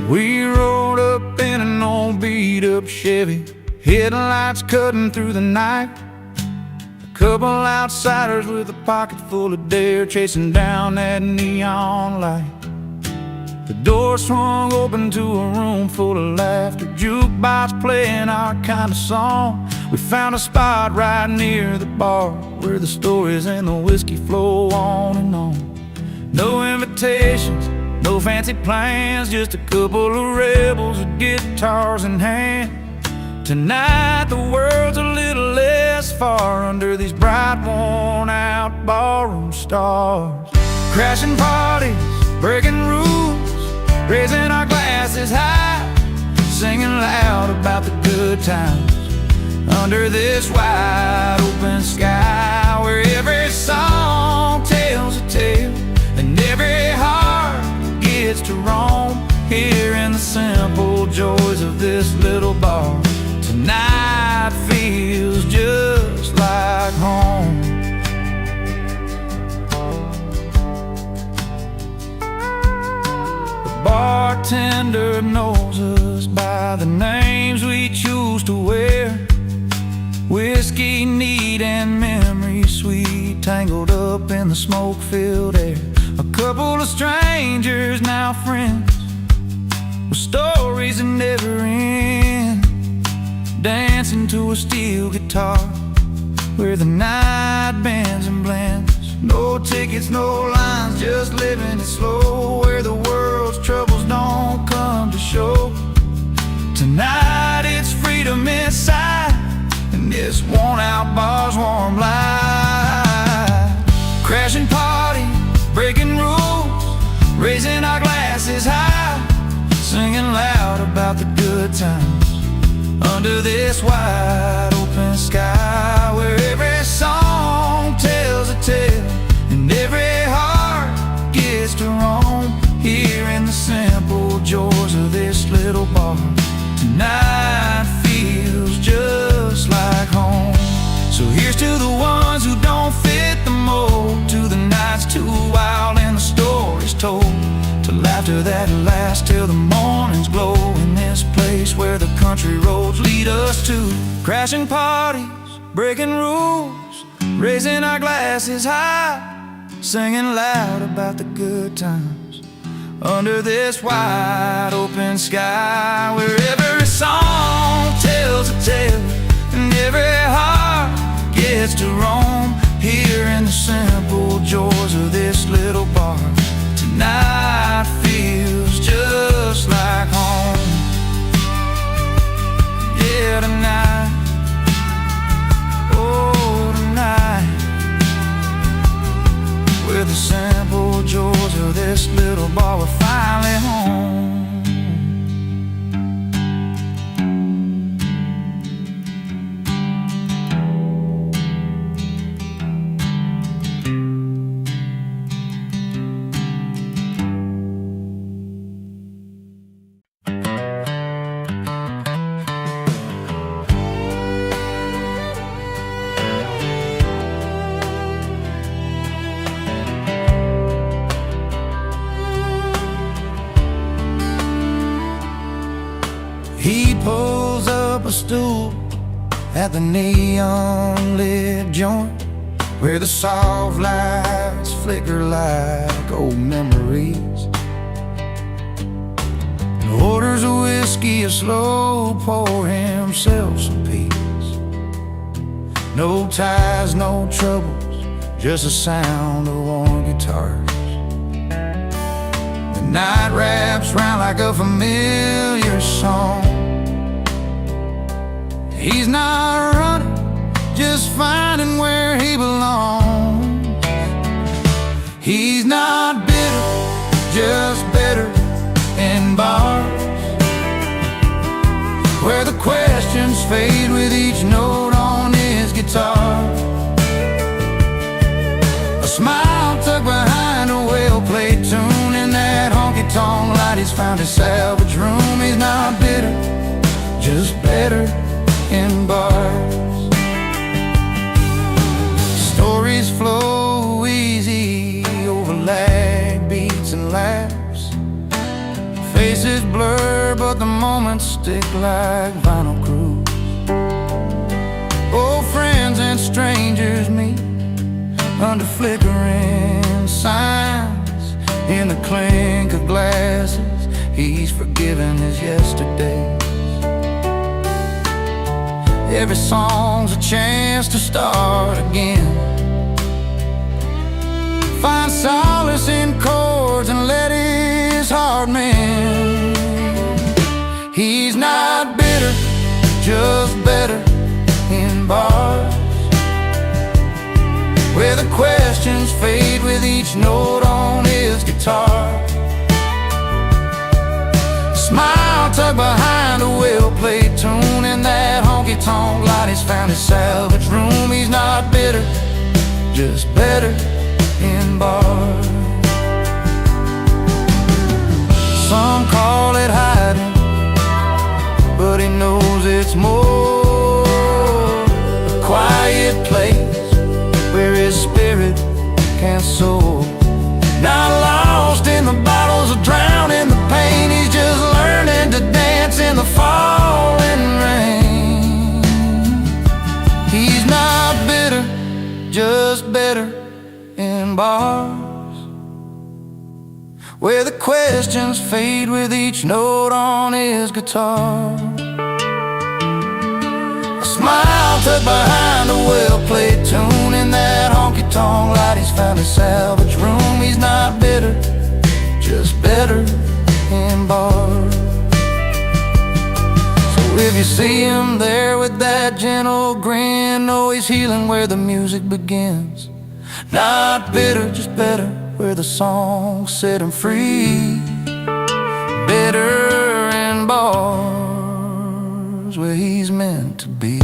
We rode up in an old beat-up Chevy, headlights cutting through the night. A couple outsiders with a pocket full of dare, chasing down that neon light. The door swung open to a room full of laughter, jukebox playing our kind of song. We found a spot right near the bar, where the stories and the whiskey flow on and on. No invitations, no fancy plans, just a couple of rebels with guitars in hand. Tonight the world's a little less far under these bright, worn-out ballroom stars. Crashing parties, breaking rules, raising our glasses high, singing loud about the good times under this wide open sky, where every song tells a tale and every heart gets to roam, here in the simple joys of this little bar. Tonight feels just like home. The bartender knows us by the names we choose to wear. Whiskey neat and memory sweet, tangled up in the smoke-filled air. A couple of strangers, now friends, with stories that never end, dancing to a steel guitar, where the night bends and blends. No tickets, no lines, just living it slow, where the world's troubles don't come to show. Tonight it's freedom inside, and this worn-out bar's warm light. Crashing parties, breaking rules, raising our glasses high, singing loud about the good times under this wide open sky, where every song tells a tale and every heart gets to roam, here in the simple joys of this little bar. Tonight feels just like home. So here's to the ones who don't fit the mold, to the nights too wild and the stories told, to laughter that lasts till the morning's glow, in this place where the country roads lead us to. Crashing parties, breaking rules, raising our glasses high, singing loud about the good times under this wide open sky, where every song tells a tale and every heart gets to roam, here in the simple joys of this little bar. Tonight feels just like home. Yeah, tonight, oh tonight, with the simple joys of this little bar, we're finally home. He pulls up a stool at the neon-lit joint, where the soft lights flicker like old memories, and orders a whiskey, a slow pour, himself some peace. No ties, no troubles, just the sound of warm guitars. The night wraps round like a familiar song. He's not running, just finding where he belongs. He's not bitter, just better in bars, where the questions fade with each note on his guitar. A smile tucked behind a well-played tune, in that honky-tonk light he's found his salvage room. He's not bitter, just better in bars. Stories flow easy over lag beats and laughs, faces blur, but the moments stick like vinyl grooves. Old friends and strangers meet under flickering signs. In the clink of glasses, he's forgiven his yesterdays. Every song's a chance to start again. Find solace in chords and let his heart mend. He's not bitter, just better in bars, where the questions fade with each note on his guitar. Smile tucked behind a well-played tune, and that honky-tonk light has found his salvage room. He's not bitter, just better in bars. Some call it hiding, but he knows it's more a quiet place where his spirit can soar. Not lost in the bottles or drowned in the pain. He's just learning to dance in the falling rain. He's not bitter, just better in bars, where the questions fade with each note on his guitar. A smile tucked behind a well-played tune, in that honky-tonk light he's found a salvage room. He's not bitter, just better in bars. So if you see him there with that gentle grin, know he's healing where the music begins. Not bitter, just better, where the song set him free. Better in bars, where he's meant to be.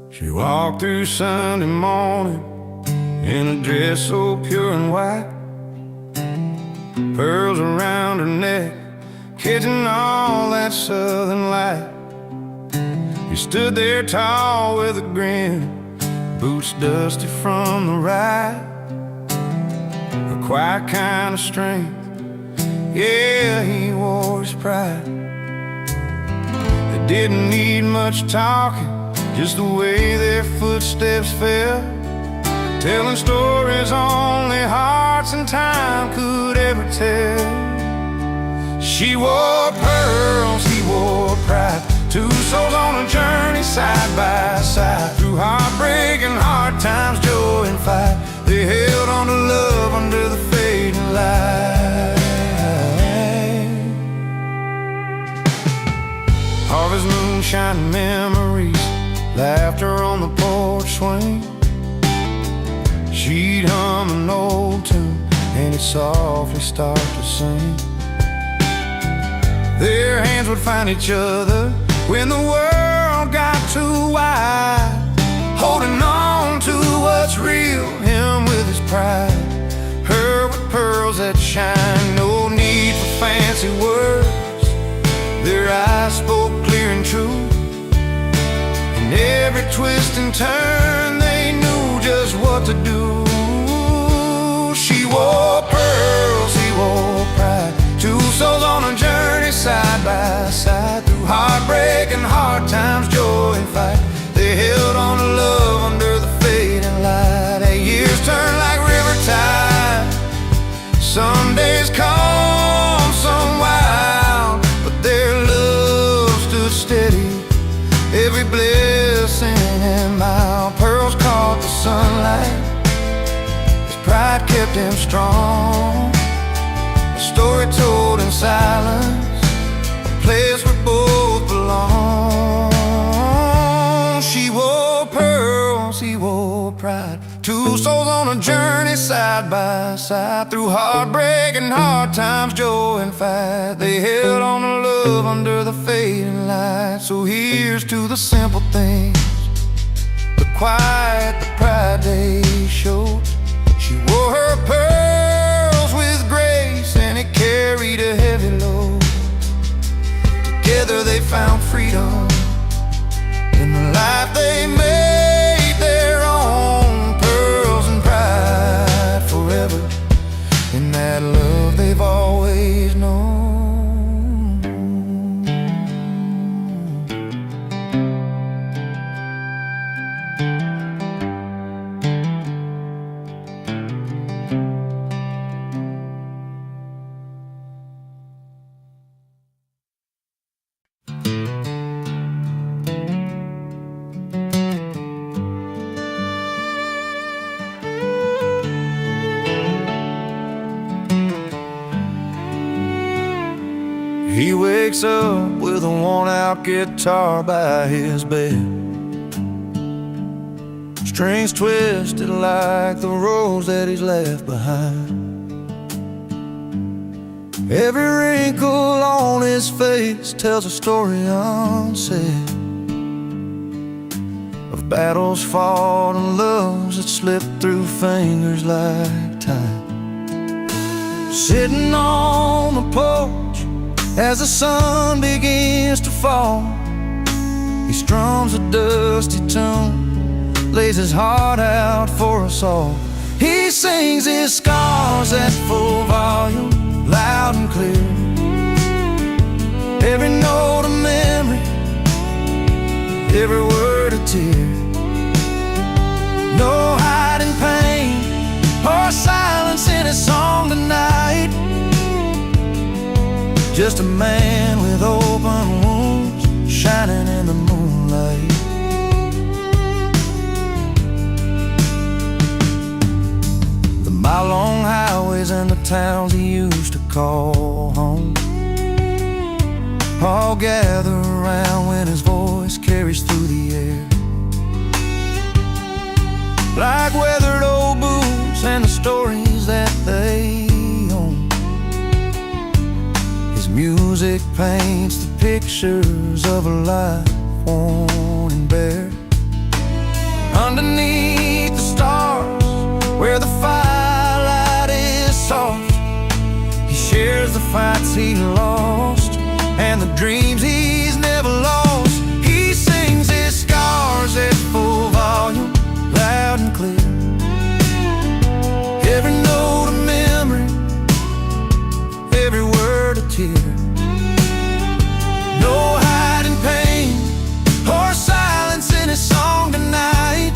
She walked through Sunday morning in a dress so pure and white, pearls around her neck, catching all that southern light. He stood there tall with a grin, boots dusty from the ride, a quiet kind of strength, yeah, he wore his pride. They didn't need much talking, just the way their footsteps fell, telling stories only hearts and time could ever tell. She wore pearls, he wore pride, two souls on a journey side by side. Through heartbreak and hard times, joy and fight, they held on to love under the fading light. Harvest moonshine memories, laughter on the porch swing. She'd hum an old tune and he'd softly start to sing. Their hands would find each other when the world got too wide, holding on to what's real, him with his pride, her with pearls that shine. No need for fancy words, their eyes spoke clear and true. In every twist and turn, they knew just what to do. She wore pearls, he wore pride, two souls on a journey side by side. Through heartbreak and hard times, joy and fight, they held on to love under the fading light. Hey, years turn like river tide, some days calm, some wild, but their love stood steady, every blessing and mile. Pearls caught the sunlight, his pride kept him strong. A story told in silence, a place where both belong. She wore pearls, he wore pride, two souls on a journey side by side. Through heartbreak and hard times, joy and fight, they held on to love under the fading light. So here's to the simple things, the quiet, the pride they showed. She wore her pearls with grace, and it carried a heavy load. Together they found freedom in the life they made their own. Pearls and pride forever in that love they've always known. He wakes up with a worn-out guitar by his bed, strings twisted like the rose that he's left behind. Every wrinkle on his face tells a story unsaid, of battles fought and loves that slipped through fingers like time. Sitting on the porch as the sun begins to fall, he strums a dusty tune, lays his heart out for us all. He sings his scars at full volume, loud and clear, every note a memory, every word a tear. No hiding pain or silence in his song tonight, just a man with open wounds shining in the moonlight. The mile-long highways and the towns he used to call home all gather around when his voice carries through the air, like weathered old boots and the stories that they own. His music paints the pictures of a life worn and bare. Underneath the stars, where the firelight is soft, he shares the fights he lost and the dreams he's never lost. He sings his scars at full volume, loud and clear, every note a memory, every word a tear. No hiding pain or silence in his song tonight,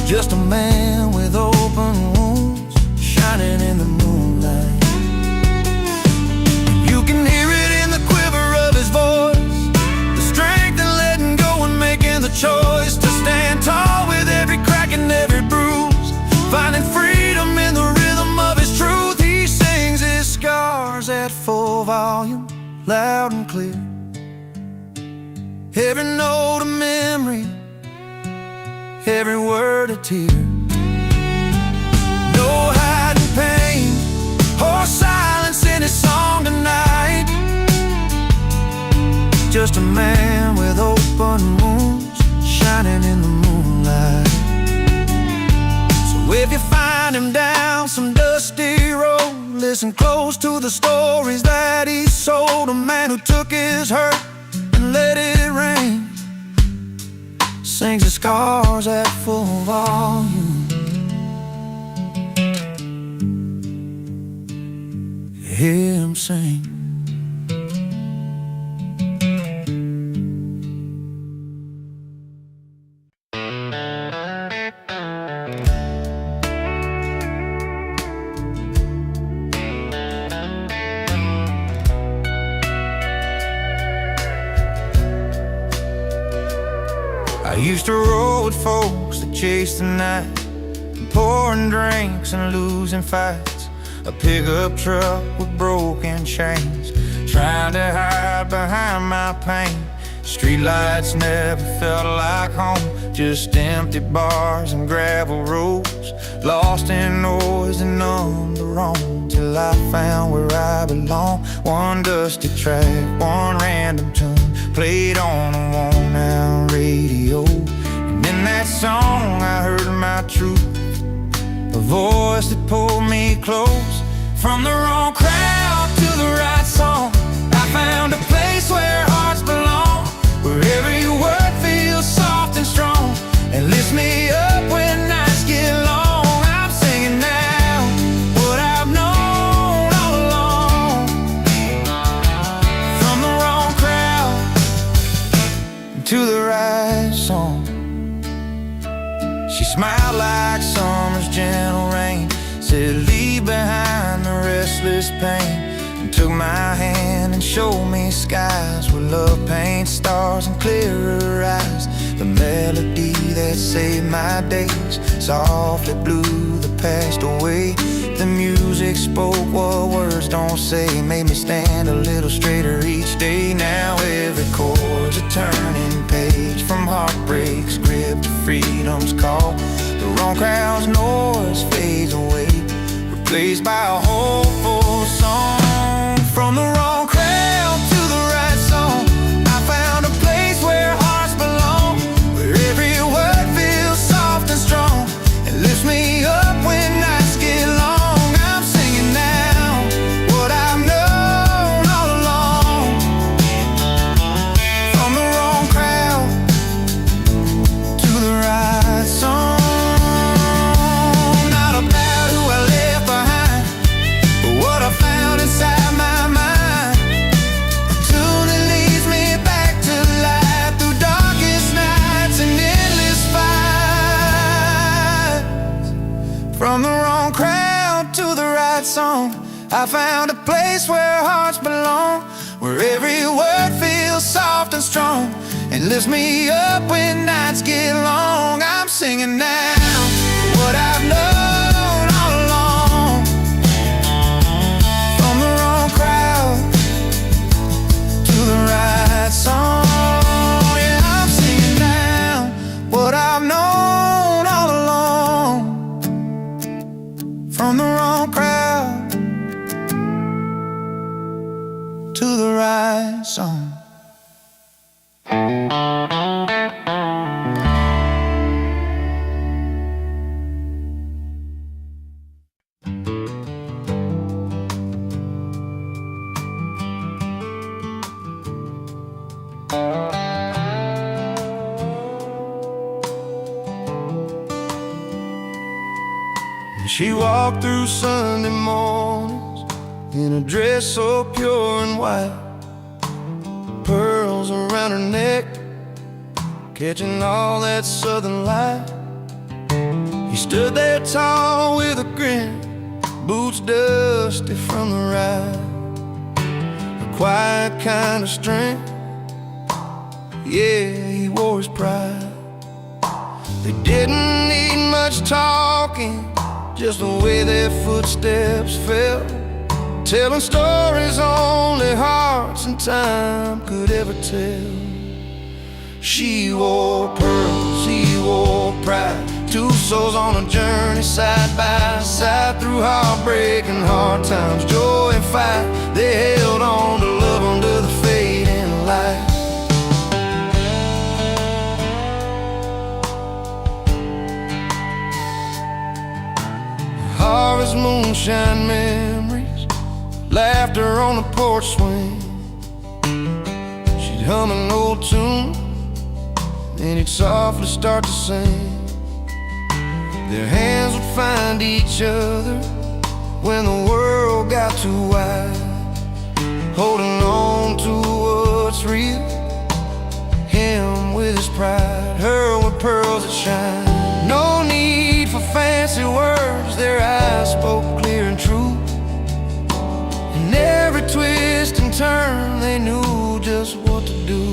just a man with open wounds shining in the moonlight. You can hear it in the quiver of his voice, the strength in letting go and making the choice to stand tall with every crack and every bruise, finding freedom in the rhythm of his truth. He sings his scars at full volume, loud and clear, every note a memory, every word a tear. No hiding pain or silence in his song tonight, just a man with open wounds shining in the moonlight. So if you find him down some dusty road, listen close to the stories that he sold. A man who took his hurt and let it rain, sings his scars at full volume. Hear him sing. I used to roll with folks that chased the night, pouring drinks and losing fights. A pickup truck with broken chains, trying to hide behind my pain. Streetlights never felt like home, just empty bars and gravel roads, lost in noise and numb the wrong, till I found where I belong. One dusty track, one random tune, played on a worn-out radio, and in that song I heard my truth, a voice that pulled me close. From the wrong crowd to the right song, I found a place where hearts belong, where every word feels soft and strong, and lifts me up when nights get long. I'm singing now what I've known all along. From the wrong crowd to the right song. She smiled like summer's gentle rain, said leave behind the restless pain, and took my hand and showed me skies where love paints stars and clearer eyes. The melody that saved my days softly blew the past away. The music spoke what words don't say, made me stand a little straighter each day. Now every chord's a turning page, from heartbreak's grip to freedom's call. The wrong crowd's noise fades away, replaced by a hopeful song. From the wrong crowd to the right song, I found a place where hearts belong, where every word feels soft and strong, and lifts me up when nights get long. I'm singing now what I've known all along. From the wrong crowd to the right song. Not about who I left behind, but what I found inside my mind. A tune that leads me back to life through darkest nights and endless fights. From the wrong crowd to the right song, I found a place where hearts belong, where every word feels soft and strong, and lifts me up when nights get long. I'm singing now what I've known all along. From the wrong crowd to the right song. Yeah, I'm singing now what I've known all along. From the wrong crowd to the right song. She walked through Sunday mornings in a dress so pure and white, pearls around her neck, catching all that southern light. He stood there tall with a grin, boots dusty from the ride, a quiet kind of strength, yeah, he wore his pride. They didn't need much talking, just the way their footsteps fell, telling stories only hearts and time could ever tell. She wore pearls, he wore pride, two souls on a journey side by side, through heartbreak and hard times, joy and fight. They held on to love under the fading light. Harvest moonshine memories, laughter on the porch swing. She'd hum an old tune, and he'd softly start to sing. Their hands would find each other when the world got too wide, holding on to what's real, him with his pride, her with pearls that shine. No need for fancy words, their eyes spoke clear and true, and every twist and turn they knew just what to do.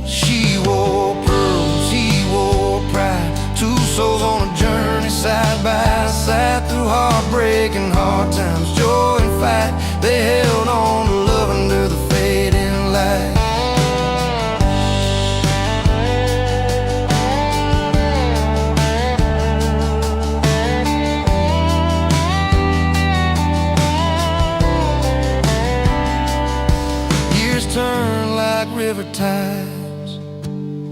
She wore pearls, he wore pride, two souls on a journey side by side, through heartbreak and hard times, joy and fight. They held on to love under the fading light. like river tides.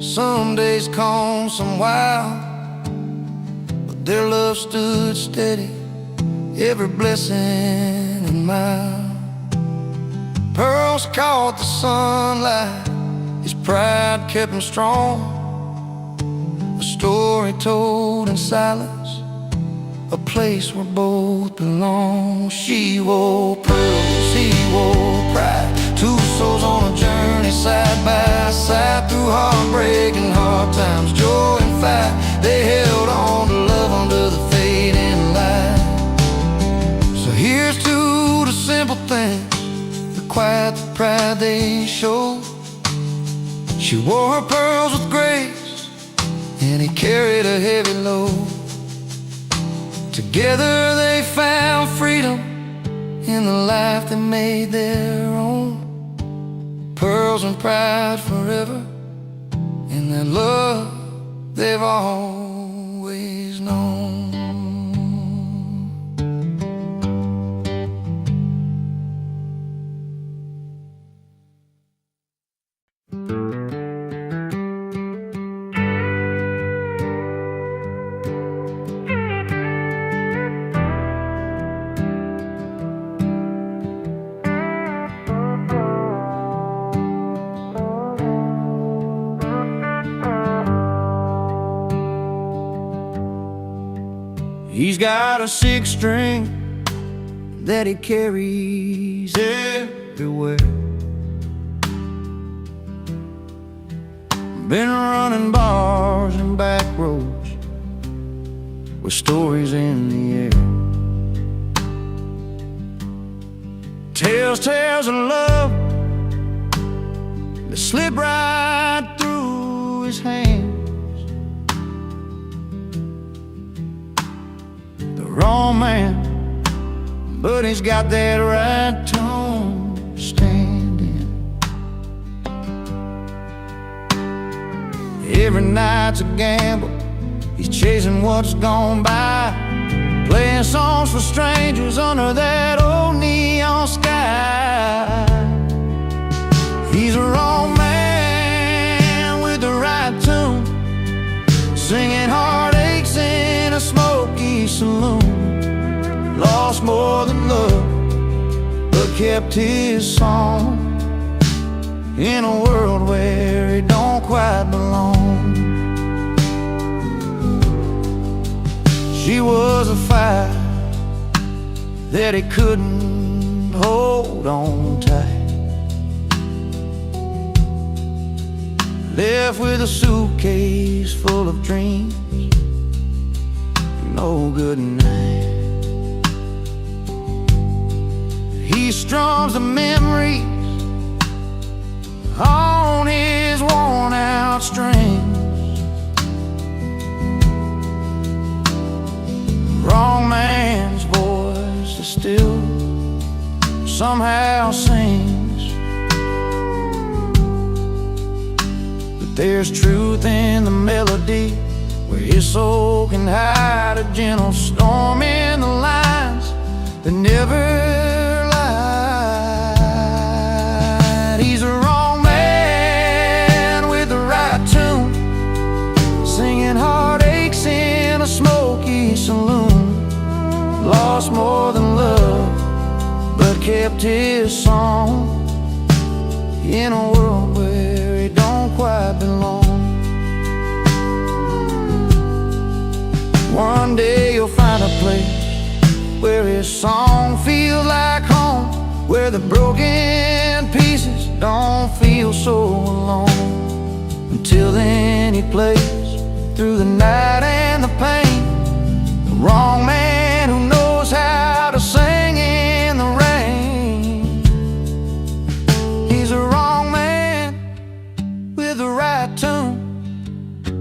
Some days calm, some wild, but their love stood steady, every blessing and mile. Pearls caught the sunlight, his pride kept him strong. A story told in silence, a place where both belong. She wore pearls, he wore pride, two souls on a journey side by side. Through heartbreak and hard times, joy and fight, they held on to love under the fading light. So here's to the simple things, the quiet, the pride they showed. She wore her pearls with grace, and he carried a heavy load. Together they found freedom in the life they made their own. Pearls and pride forever, in that love they've always known. He's got a six string that he carries everywhere. Been running bars and back roads with stories in the air. Tells tales of love that slip right through his hands. Wrong man, but he's got that right tone to stand in. Every night's a gamble, he's chasing what's gone by, playing songs for strangers under that old neon sky. He's a wrong man with the right tune, singing heartaches in a smoky saloon. Lost more than love, but kept his song in a world where he don't quite belong. She was a fire that he couldn't hold on tight, left with a suitcase full of dreams, no good night. He strums the memories on his worn out strings. Wrong man's voice is still somehow sings, but there's truth in the melody, where his soul can hide a gentle storm in the lines that never lied. He's a wrong man with the right tune, singing heartaches in a smoky saloon. Lost more than love, but kept his song in a world where he don't quite belong. One day you'll find a place where his song feels like home, where the broken pieces don't feel so alone. Until then he plays through the night and the pain, the wrong man who knows how to sing in the rain. He's a wrong man with the right tune,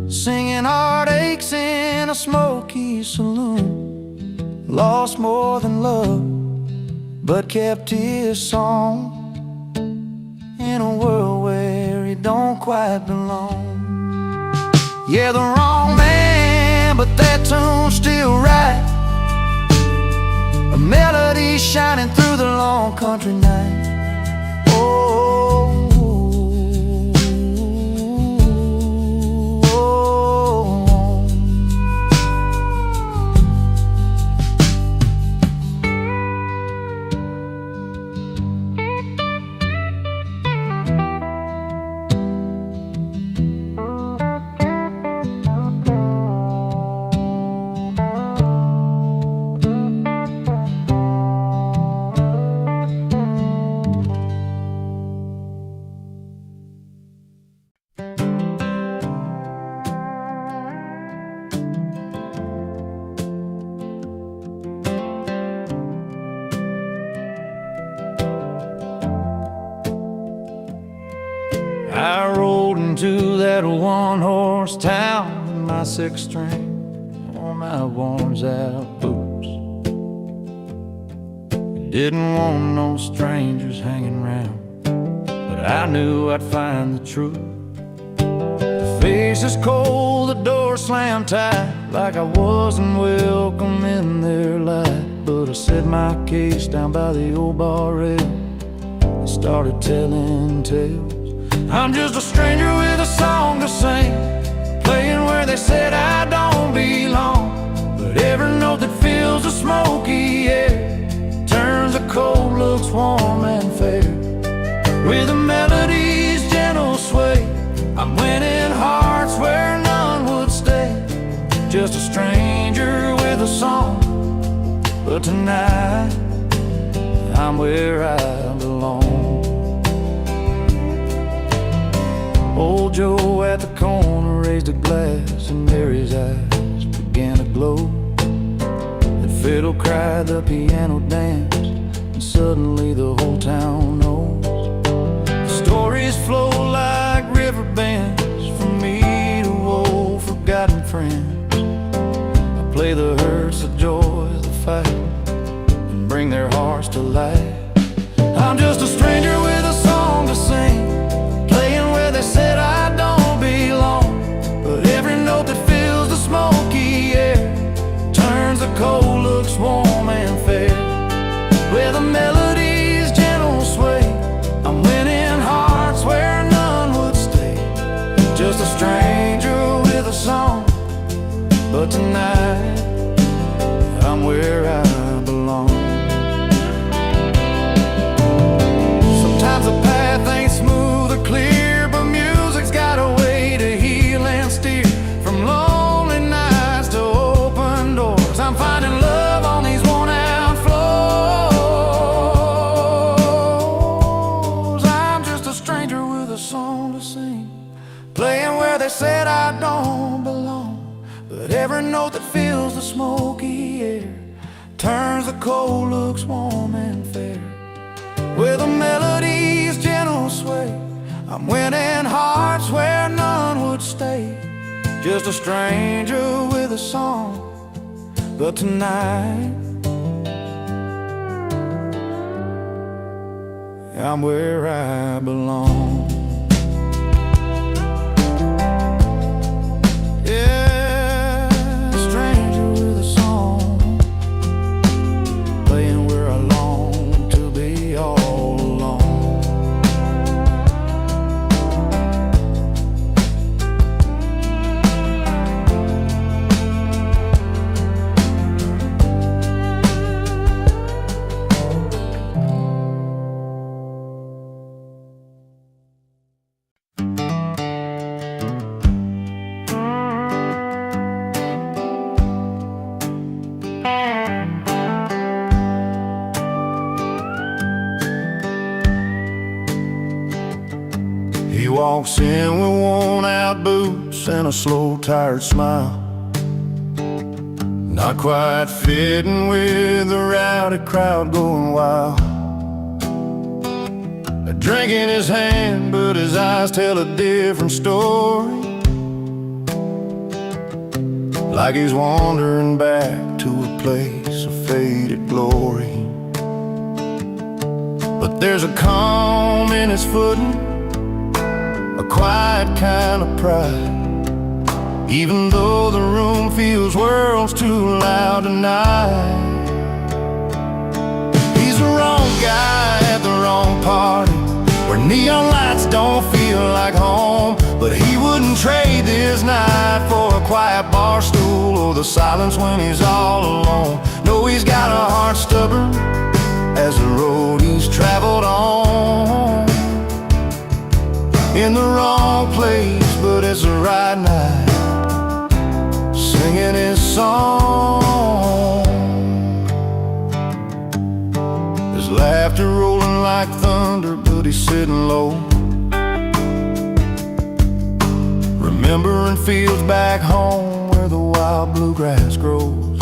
singing heartaches in a smoky saloon. Lost more than love, but kept his song in a world where he don't quite belong. Yeah, the wrong man, but that tune's still right, a melody shining through the long country night. Oh, I rolled into that one-horse town with my sixth string on my worn-out boots. Didn't want no strangers hanging around, but I knew I'd find the truth. The face is cold, the door slammed tight, like I wasn't welcome in their life. But I set my case down by the old bar rail and started telling tales. I'm just a stranger with a song to sing, playing where they said I don't belong. But every note that fills the smoky air turns the cold looks warm and fair. With the melody's gentle sway, I'm winning hearts where none would stay. Just a stranger with a song, but tonight I'm where I belong. Old Joe at the corner raised a glass, and Mary's eyes began to glow. The fiddle cried, the piano danced, and suddenly the whole town knows. The stories flow like river bands from me to old forgotten friends. I play the hurts, the joys, the fight, and bring their hearts to life. I'm just a stranger with a song to sing, playing where they said I don't belong. But every note that fills the smoky air turns the cold looks warm and fair. Where the melody's gentle sway, I'm winning hearts where none would stay. Just a stranger with a song, but tonight I'm where I belong. Sometimes the path ain't smooth or clear, but music's got a way to heal and steer. From lonely nights to open doors, I'm finding love on these worn-out floors. I'm just a stranger with a song to sing, playing where they said I don't belong. But every note that fills the smoky air turns the cold looks warm and fair. With a melody's gentle sway, I'm winning hearts where none would stay. Just a stranger with a song, but tonight I'm where I belong. He walks in with worn-out boots and a slow, tired smile, not quite fitting with the rowdy crowd going wild. A drink in his hand, but his eyes tell a different story, like he's wandering back to a place of faded glory. But there's a calm in his footing, a quiet kind of pride, even though the room feels worlds too loud tonight. He's the wrong guy at the wrong party, where neon lights don't feel like home. But he wouldn't trade this night for a quiet bar stool or the silence when he's all alone. No, he's got a heart stubborn as the road he's traveled on. In the wrong place, but it's the right night, singing his song. His laughter rolling like thunder, but he's sitting low, remembering fields back home where the wild bluegrass grows.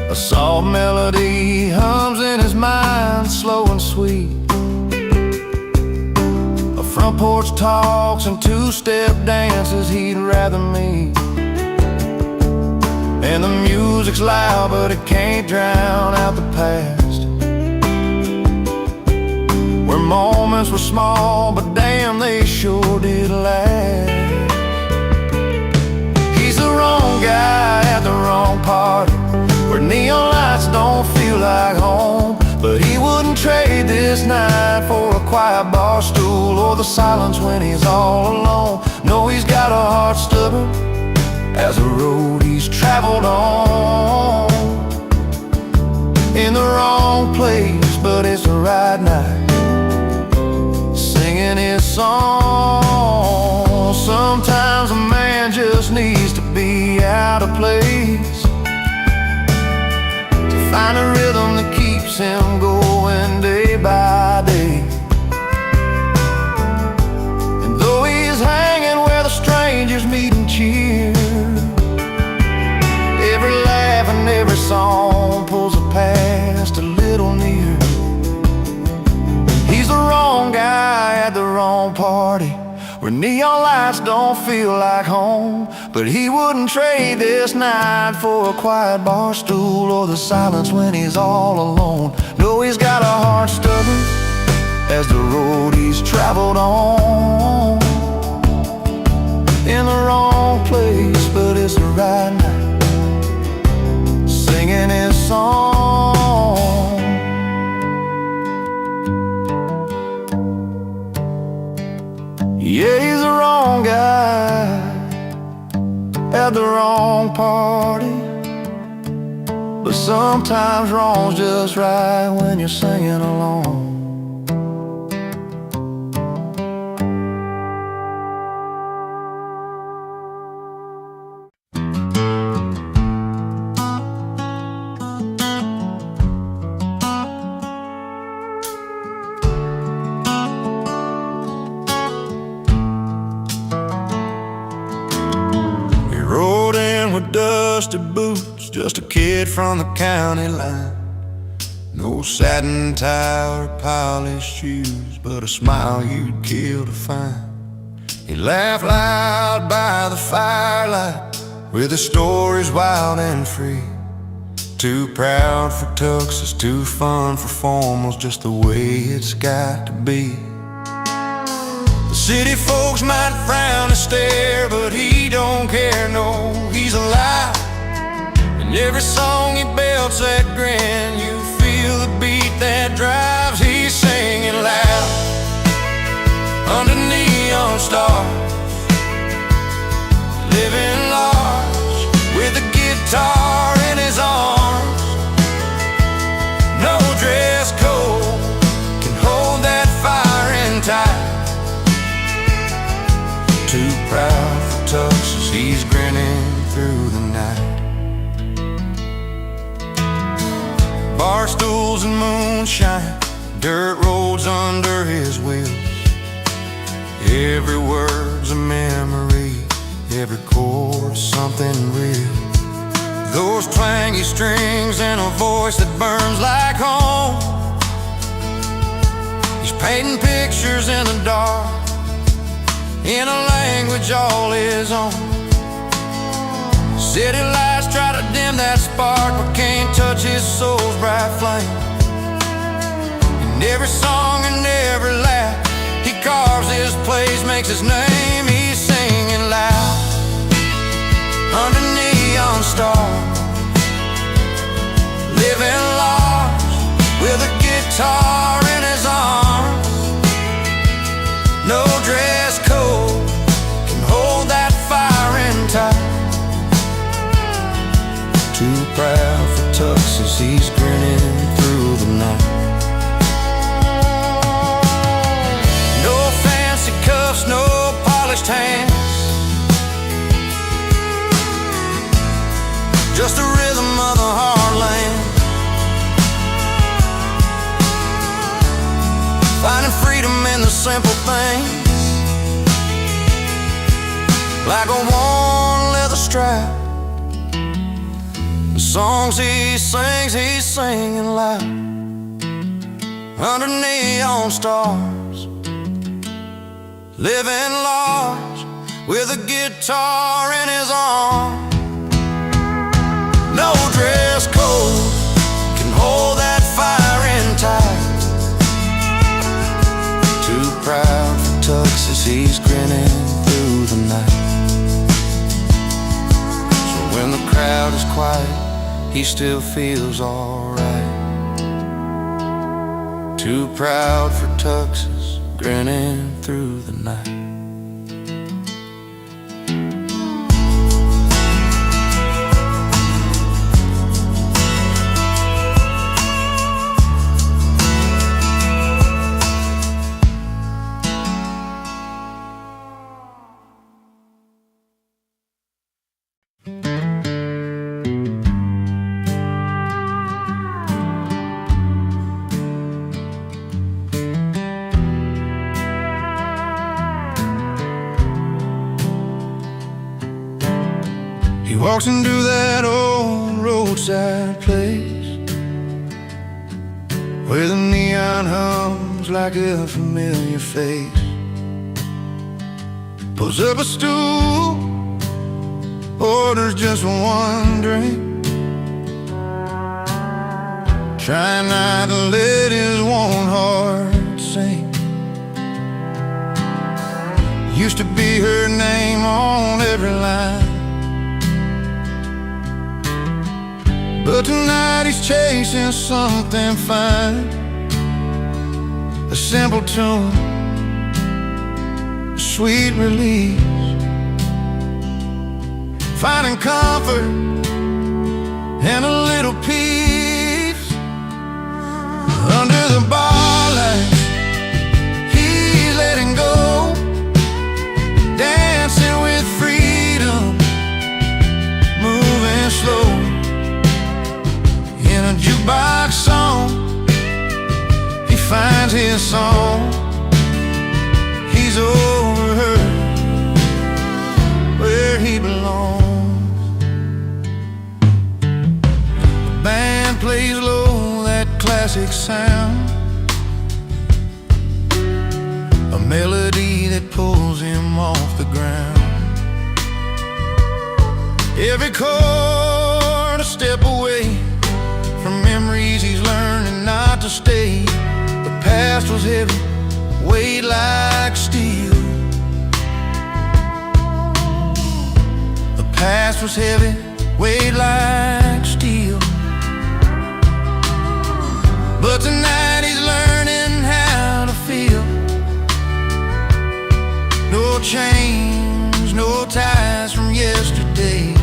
A soft melody hums in his mind, slow and sweet, front porch talks and two-step dances he'd rather meet. And the music's loud, but it can't drown out the past, where moments were small, but damn, they sure did last. He's the wrong guy at the wrong party, where neon lights don't feel like home. But he wouldn't trade this night for a quiet bar stool or the silence when he's all alone. No, he's got a heart stubborn as a road he's traveled on. In the wrong place, but it's the right night, singing his song. Sometimes a man just needs to be out of place to find a rhythm that keeps him going day by day. And though he's hanging where the strangers meet and cheer, every laugh and every song pulls the past a little near. He's the wrong guy at the wrong party, where neon lights don't feel like home. But he wouldn't trade this night for a quiet bar stool or the silence when he's all alone. No, he's got a heart stubborn as the road he's traveled on. In the wrong place, but it's the right night, singing his song. Yeah, he's the wrong guy at the wrong party, but sometimes wrong's just right when you're singing along. Dusty boots, just a kid from the county line. No satin tie or polished shoes, but a smile you'd kill to find. He laughed loud by the firelight, with his stories wild and free. Too proud for tuxes, too fun for formals, just the way it's got to be. The city folks might frown and stare, but he don't care, no, he's alive. And every song he belts that grin, you feel the beat that drives. He's singing loud under neon stars, living large with a guitar in his arms. No dress code can hold that fire in tight. Too proud for tuxes, he's grinning through the night. Bar stools and moonshine, dirt roads under his wheels. Every word's a memory, every chord's something real. Those twangy strings and a voice that burns like home. He's painting pictures in the dark, in a language all his own. City lights try to dim that spark, but can't touch his soul's bright flame. In every song and every laugh, he carves his place, makes his name. He's singing loud under neon stars, living large with a guitar in his arms. No dress code can hold that fire in tight. Too proud for tuxes, he's grinning through the night. No fancy cuffs, no polished hands, just the rhythm of the heartland. Finding freedom in the simple things, like a worn leather strap. The songs he sings, he's singing loud under neon stars, living large with a guitar in his arms. No dress code can hold that fire in tight. Too proud for tuxes, he's grinning through the night. So when the crowd is quiet, he still feels alright. Too proud for tuxes, grinning through the night. He walks into that old roadside place where the neon hums like a familiar face. Pulls up a stool, orders just one drink, trying not to let his warm heart sink. Used to be her name on every line, but tonight he's chasing something fine. A simple tune, a sweet release, finding comfort and a little peace. Under the Ballad, he's letting go, dancing with freedom, moving slow. In a jukebox song, he finds his song. He's over her, where he belongs. The band plays low, that classic sound, a melody that pulls him off the ground. Every chord a step away from memories he's learning not to stay. The past was heavy, weighed like steel. The past was heavy, weighed like steel. But tonight he's learning how to feel. No chains, no ties from yesterday.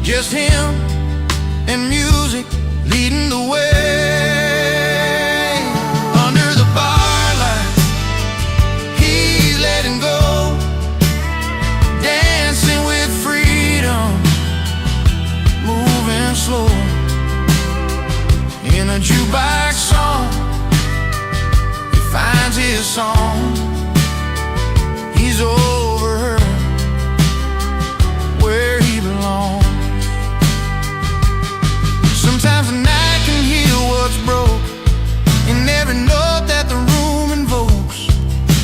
Just him and music leading the way. Under the Ballad, he's letting go, dancing with freedom, moving slow. In a jukebox song, he finds his song. He's over her, where he belongs. Sometimes the night can heal what's broke, in every note that the room invokes.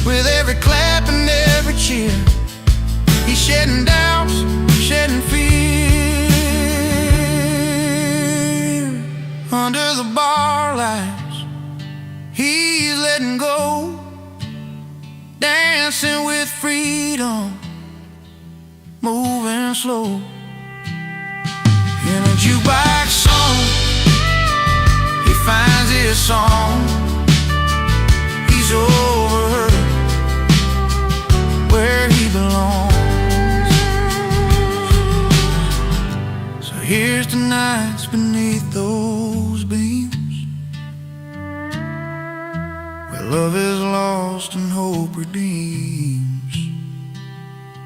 With every clap and every cheer, he's shedding doubts, shedding fear. Under the Ballads, he's letting go, dancing with freedom, moving slow. In a jukebox song, he finds his song. He's over her, where he belongs. So here's the nights beneath those beams, where love is lost and hope redeems.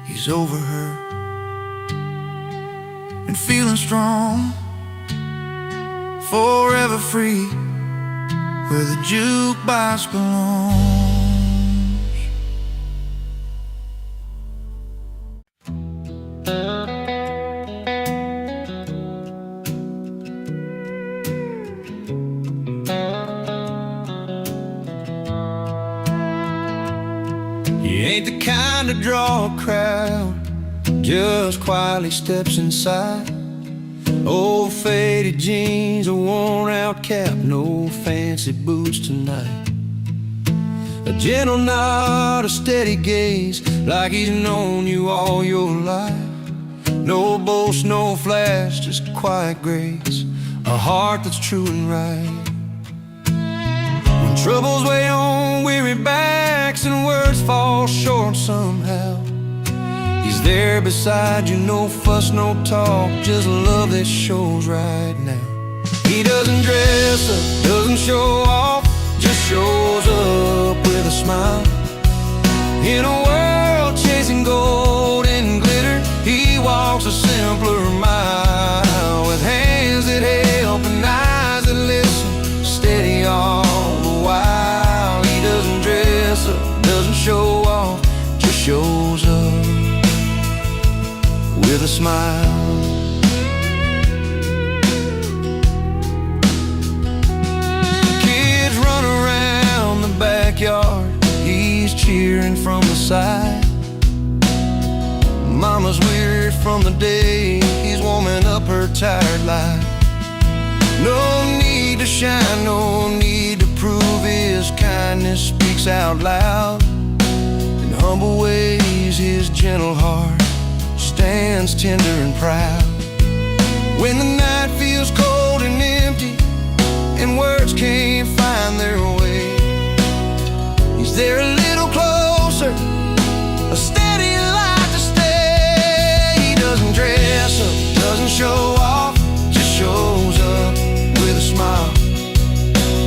He's over her and feeling strong, forever free, where the jukebox belongs. He ain't the kind to draw a crowd, just quietly steps inside. Old faded jeans, a worn out cap, no fancy boots tonight. A gentle nod, a steady gaze, like he's known you all your life. No boast, no flash, just quiet grace, a heart that's true and right. When troubles weigh on weary backs and words fall short somehow, he's there beside you, no fuss, no talk, just love that shows right now. He doesn't dress up, doesn't show off, just shows up with a smile. In a world chasing gold and glitter, he walks a simpler mile. With hands that help and eyes that listen, steady all the while. He doesn't dress up, doesn't show off, just shows up with a smile. Kids run around the backyard, he's cheering from the side. Mama's weary from the day, he's warming up her tired life. No need to shine, no need to prove, his kindness speaks out loud. In humble ways his gentle heart stands tender and proud. When the night feels cold and empty and words can't find their way, he's there a little closer, a steady light to stay. He doesn't dress up, doesn't show off, just shows up with a smile.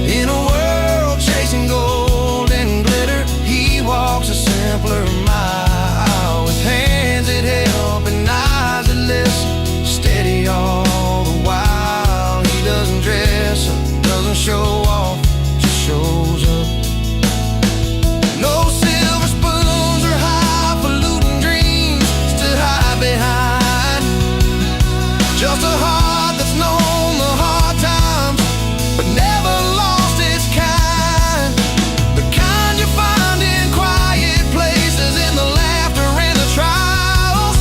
In a world chasing gold and glitter, he walks a simpler mile. With hands that help and eyes that listen, steady all the while. He doesn't dress up, doesn't show off, just shows up. No silver spoons or highfalutin dreams to hide behind, just a heart that's known the hard times but never lost its kind. The kind you find in quiet places, in the laughter and the trials.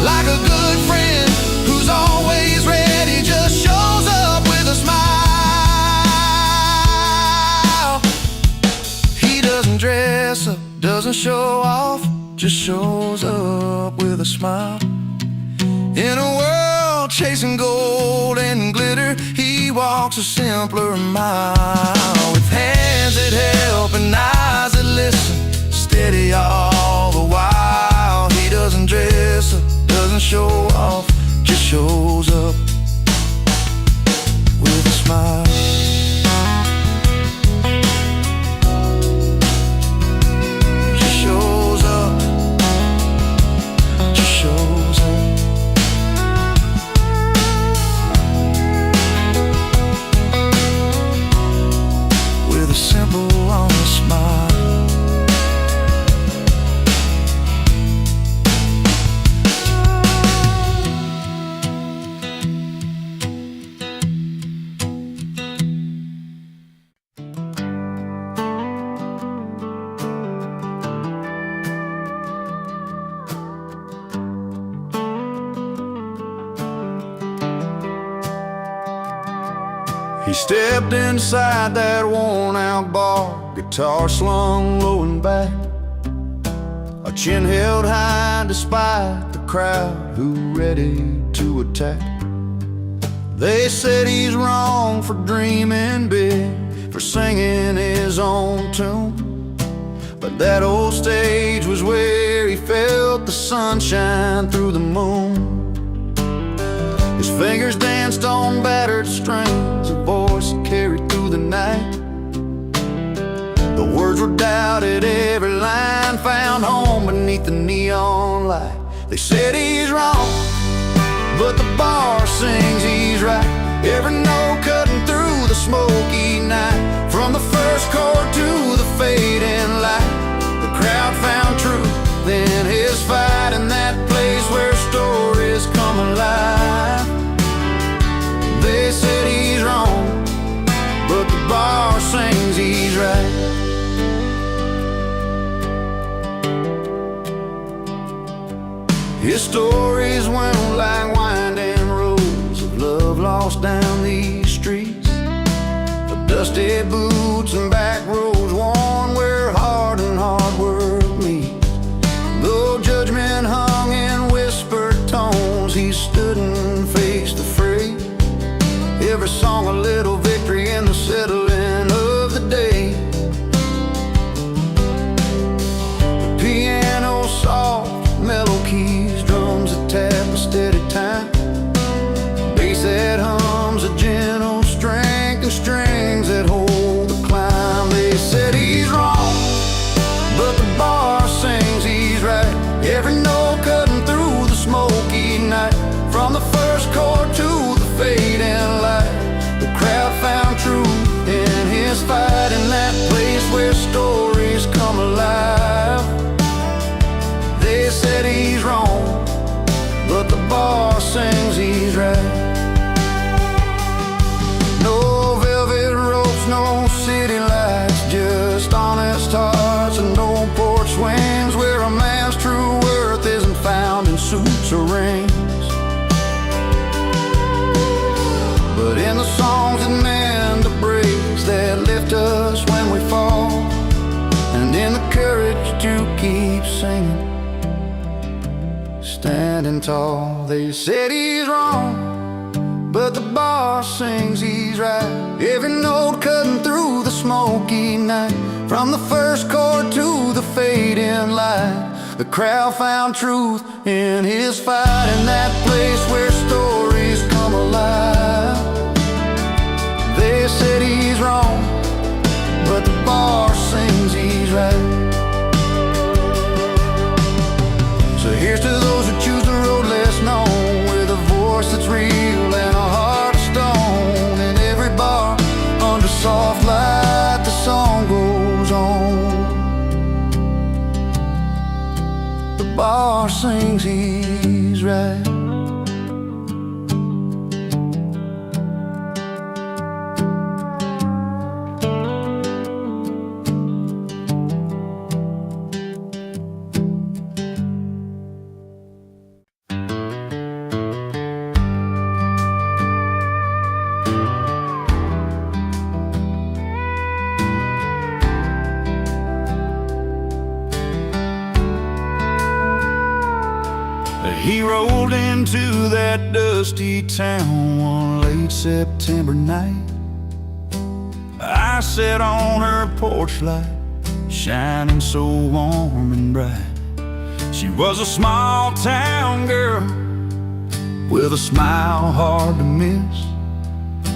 Like a good friend who's always ready, just shows up with a smile. He doesn't dress up, doesn't show off, just shows up with a smile. In a world chasing gold and glitter, he walks a simpler mile. With hands that help and eyes that listen, steady all the while. He doesn't dress up, doesn't show off, just shows up with a smile. Just shows up, just shows up. With a simple honest smile. He stepped inside that worn-out bar, guitar slung low and back, a chin held high despite the crowd who ready to attack. They said he's wrong for dreaming big, for singing his own tune, but that old stage was where he felt the sunshine through the moon. His fingers danced on battered strings, a voice carried through the night. The words were doubted, every line found home beneath the neon light. They said he's wrong, but the bar sings he's right. Every note cutting through the smoky night, from the first chord to the fading light. The crowd found truth, then his fight in that place where stories come alive. They said he's wrong, but the bar sings he's right. dusty boots and back roads worn, where heart and hard work meet. Though judgment hung in whispered tones, he stood and faced the fray. Every song a little victory in the settling of the day. The piano soft, mellow keys, drums that tap a steady time, bass that hums a gentle strength, and strings that hold the climb. They said he's wrong, but the bar sings he's right. Every note cutting through the smoky night, from the first chord to the fading light. The crowd found truth in his fight, in that place where stories come alive. They said he's wrong, but the bar sings he's right. No velvet ropes, no city lights, just honest hearts and no porch swings, where a man's true worth isn't found in suits or rings, but in the songs that mend the breaks, that lift us when we fall, and in the courage to keep singing, standing tall. They said he's wrong, but the bar sings he's right. Every note cutting through the smoky night, from the first chord to the fading light. The crowd found truth in his fight, in that place where stories come alive. They said he's wrong, but the bar sings he's right. So here's to those who choose the road less known, with a voice that's real and a heart of stone. In every bar, under soft light, the song goes on. The bar sings he's right. He rolled into that dusty town one late September night. I sat on her porch light, shining so warm and bright. She was a small town girl with a smile hard to miss.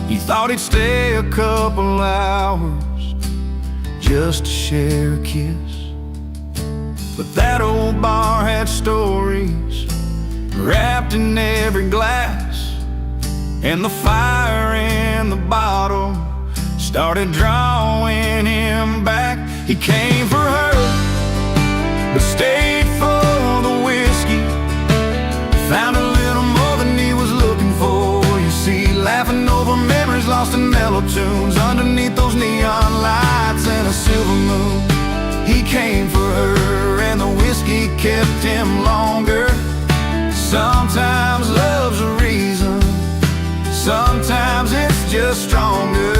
He thought he'd stay a couple hours just to share a kiss, but that old bar had stories wrapped in every glass, and the fire in the bottle started drawing him back. He came for her, but stayed for the whiskey. Found a little more than he was looking for, you see, laughing over memories lost in mellow tunes, underneath those neon lights and a silver moon. He came for her, and the whiskey kept him longer. Sometimes love's a reason, sometimes it's just stronger.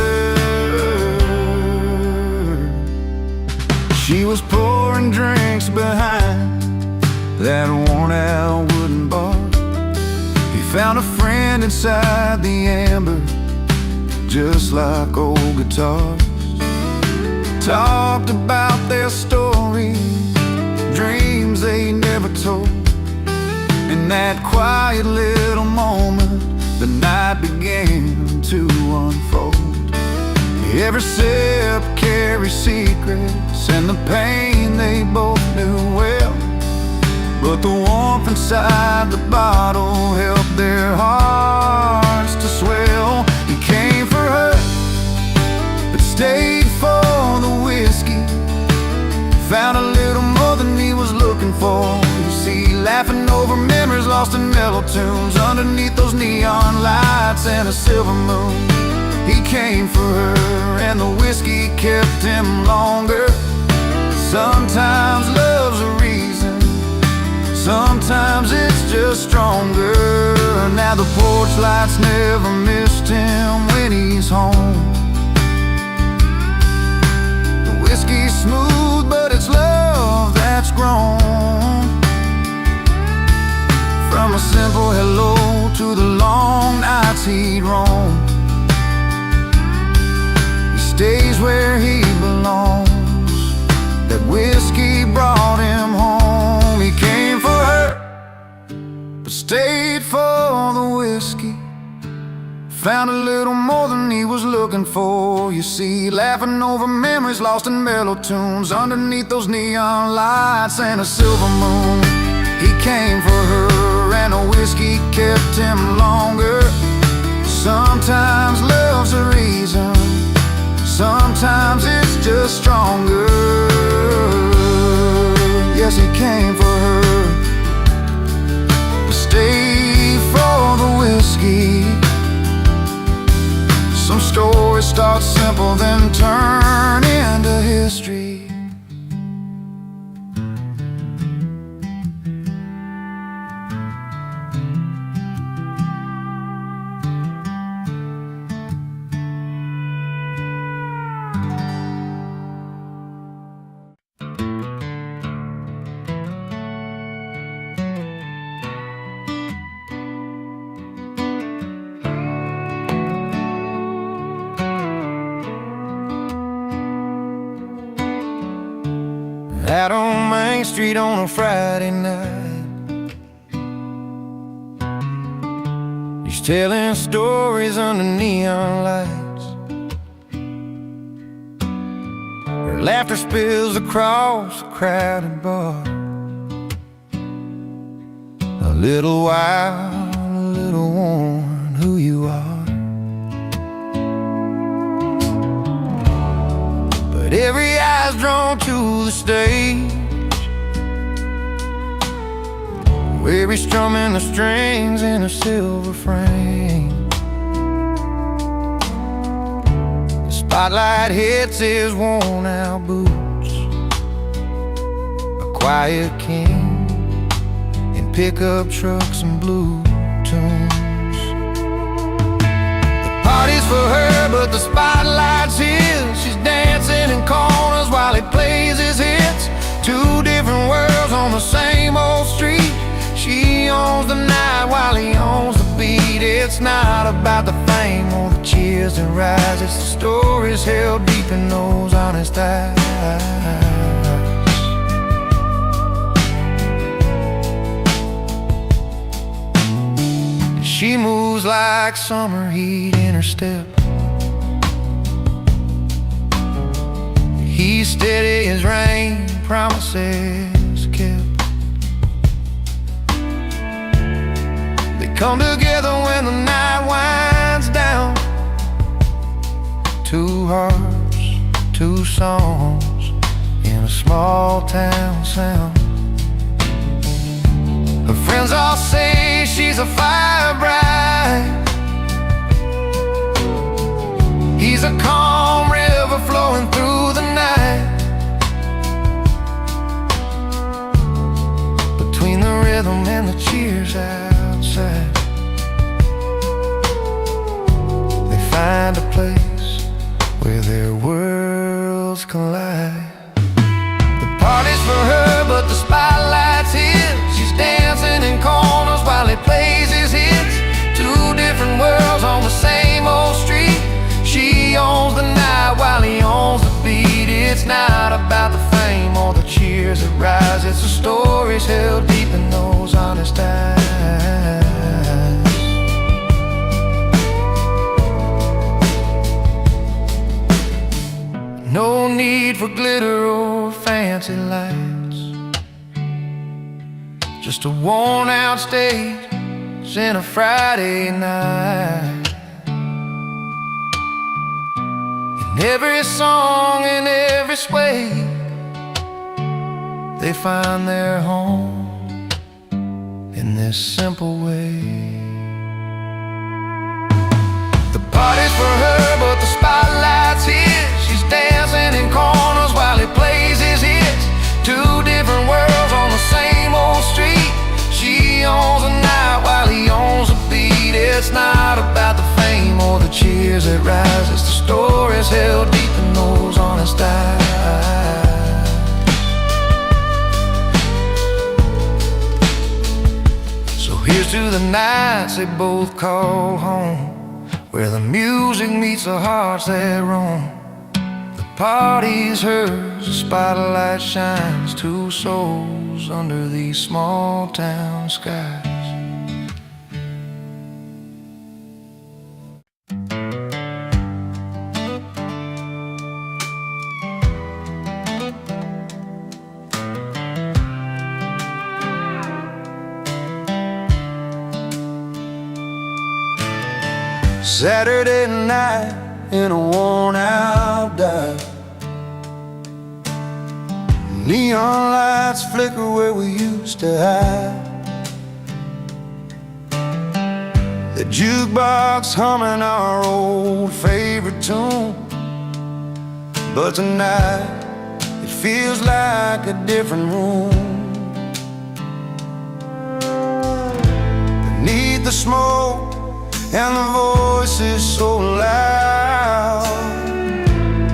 She was pouring drinks behind that worn-out wooden bar. He found a friend inside the amber, just like old guitars. Talked about their stories, dreams they never told. In that quiet little moment, the night began to unfold. Every sip carried secrets, and the pain they both knew well, but the warmth inside the bottle helped their hearts to swell. He came for her, but stayed for the whiskey. Found a little more than he was looking for, you see, laughing over memories lost in mellow tunes, underneath those neon lights and a silver moon. He came for her, and the whiskey kept him longer. Sometimes love's a reason, sometimes it's just stronger. Now the porch lights never missed him when he's home. just grown. From a simple hello to the long nights he'd roam. He stays where he belongs. That whiskey brought him home. He came for her, but stayed for the whiskey. Found a little more than he was looking for, you see. Laughing over memories lost in mellow tunes, underneath those neon lights and a silver moon. He came for her, and the whiskey kept him longer. Sometimes love's a reason, sometimes it's just stronger. Yes, he came for her, but stayed for the whiskey. Some stories start simple, then turn into history. Out on Main Street on a Friday night, he's telling stories under neon lights. Her laughter spills across a crowded bar. A little wild, a little worn, who you are. But every eye's drawn to the stage, where he's strumming the strings in a silver frame. The spotlight hits his worn out boots, a quiet king in pickup trucks and blue tunes. The party's for her, but the spotlight's his. She's dancing in corners while he plays his hits. Two different worlds on the same old street. She owns the night while he owns the beat. It's not about the fame or the cheers that rise, it's the stories held deep in those honest eyes. She moves like summer heat in her step. He's steady as rain, promises kept. They come together when the night winds down. Two hearts, two songs in a small town sound. Her friends all say she's a fire bride. He's a calm river flowing through the night. Between the rhythm and the cheers outside, they find a place where their worlds collide. The party's for her, but the spotlight's his. She's dancing in corners while he plays his hits. Two different worlds on the same old street. She owns the night while he owns the beat. It's not about the fame or the cheers that rise, it's the stories held deep in those honest eyes. No need for glitter or fancy lights, just a worn out stage and a Friday night. In every song, in every sway, they find their home in this simple way. The party's for her, but the spotlight's his. She's dancing in corners while he plays his hits. Two different worlds on the same old street. She owns the night while he owns the beat. It's not about the fame or the cheers that rise, it's the stories held deep in those honest eyes. to the nights they both call home, where the music meets the hearts that roam. The party's hers, the spotlight shines, two souls under these small town skies. Saturday night in a worn-out dive, neon lights flicker where we used to hide. The jukebox humming our old favorite tune, but tonight it feels like a different room. Beneath the smoke and the voices so loud,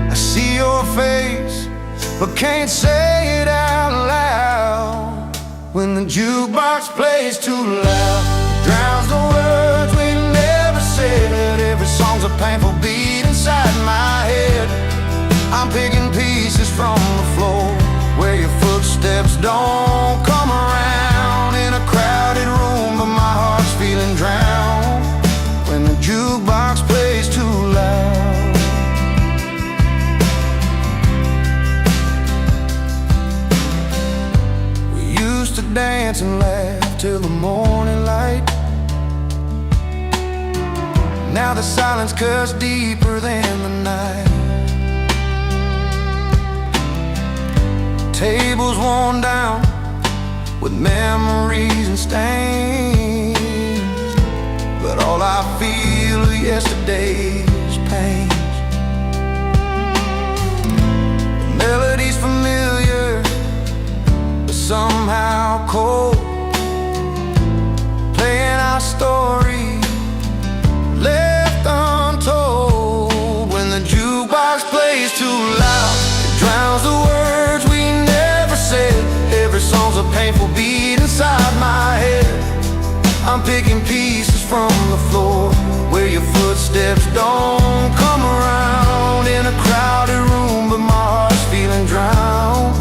I see your face but can't say it out loud. When the jukebox plays too loud, it drowns the words we never said. Every song's a painful beat inside my head. I'm picking pieces from the floor where your footsteps don't come around. In a crowded room, but my heart's feeling drowned when the jukebox plays too loud. We used to dance and laugh till the morning light. Now the silence cuts deeper than the night. Tables worn down with memories and stains, but all I feel are yesterday's pains. The melody's familiar, but somehow cold, playing our story left untold. When the jukebox plays too loud, it drowns the words we never said. Every song's a painful beat inside my head. I'm picking pieces from the floor where your footsteps don't come around. In a crowded room, but my heart's feeling drowned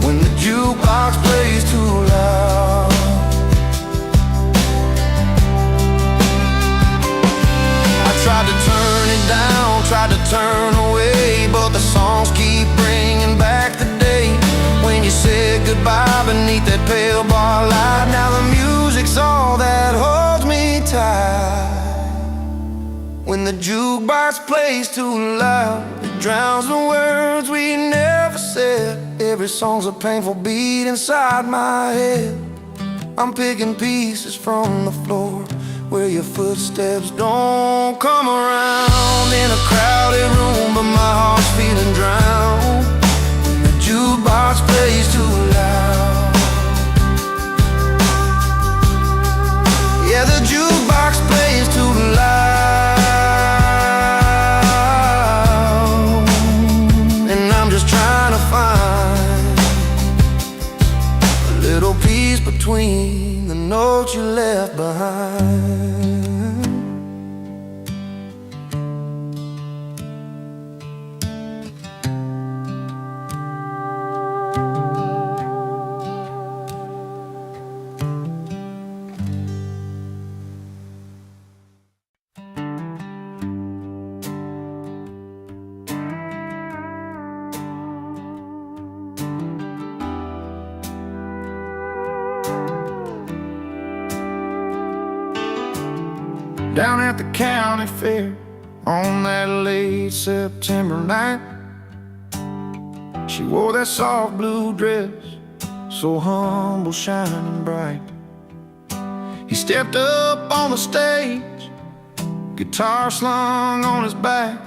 when the jukebox plays too loud. I tried to turn it down, tried to turn away, but the songs keep bringing back the day when you said goodbye beneath that pale bar light. Now the music's all that holds me tight. When the jukebox plays too loud, it drowns the words we never said. Every song's a painful beat inside my head. I'm picking pieces from the floor where your footsteps don't come around. In a crowded room, but my heart's feeling drowned when the jukebox plays too loud. Yeah, the jukebox plays too loud, and I'm just trying to find a little piece between the notes you left behind. Down at the county fair on that late September night, she wore that soft blue dress, so humble, shining bright. He stepped up on the stage, guitar slung on his back.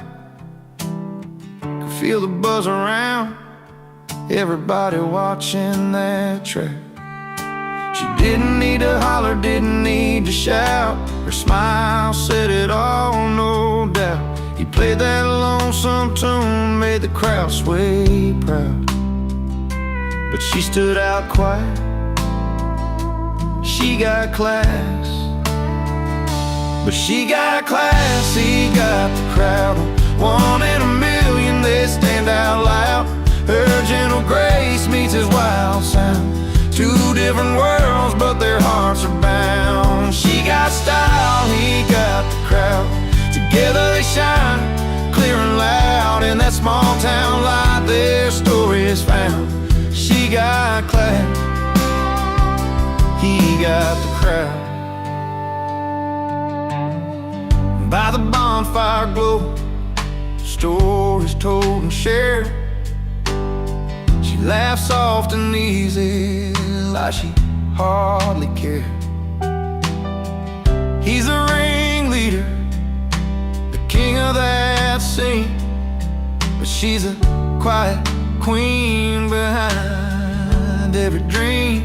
Could feel the buzz around, everybody watching that track. She didn't need to holler, didn't need to shout. Her smile said it all, no doubt. He played that lonesome tune, made the crowd sway proud. But she stood out quiet, she got class. But she got class, he got the crowd. One in a million, they stand out loud. Her gentle grace meets his wild sound. Two different worlds, but their hearts are bound. She got style, he got the crowd. Together they shine, clear and loud. In that small town light, their story is found. She got class, he got the crowd. By the bonfire glow, stories told and shared. She laughs soft and easy, like she hardly cared. He's the ringleader, the king of that scene, but she's a quiet queen behind every dream.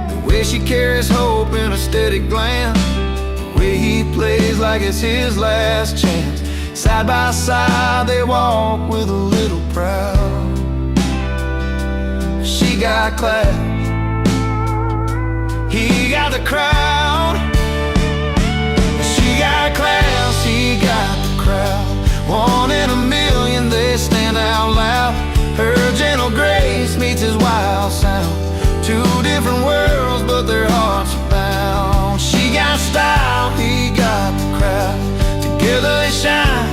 The way she carries hope in a steady glance, the way he plays like it's his last chance. Side by side they walk with a little proud. She got class, he got the crowd. She got class, he got the crowd. One in a million, they stand out loud. Her gentle grace meets his wild sound. Two different worlds, but their hearts are bound. She got style, he got the crowd. Together they shine,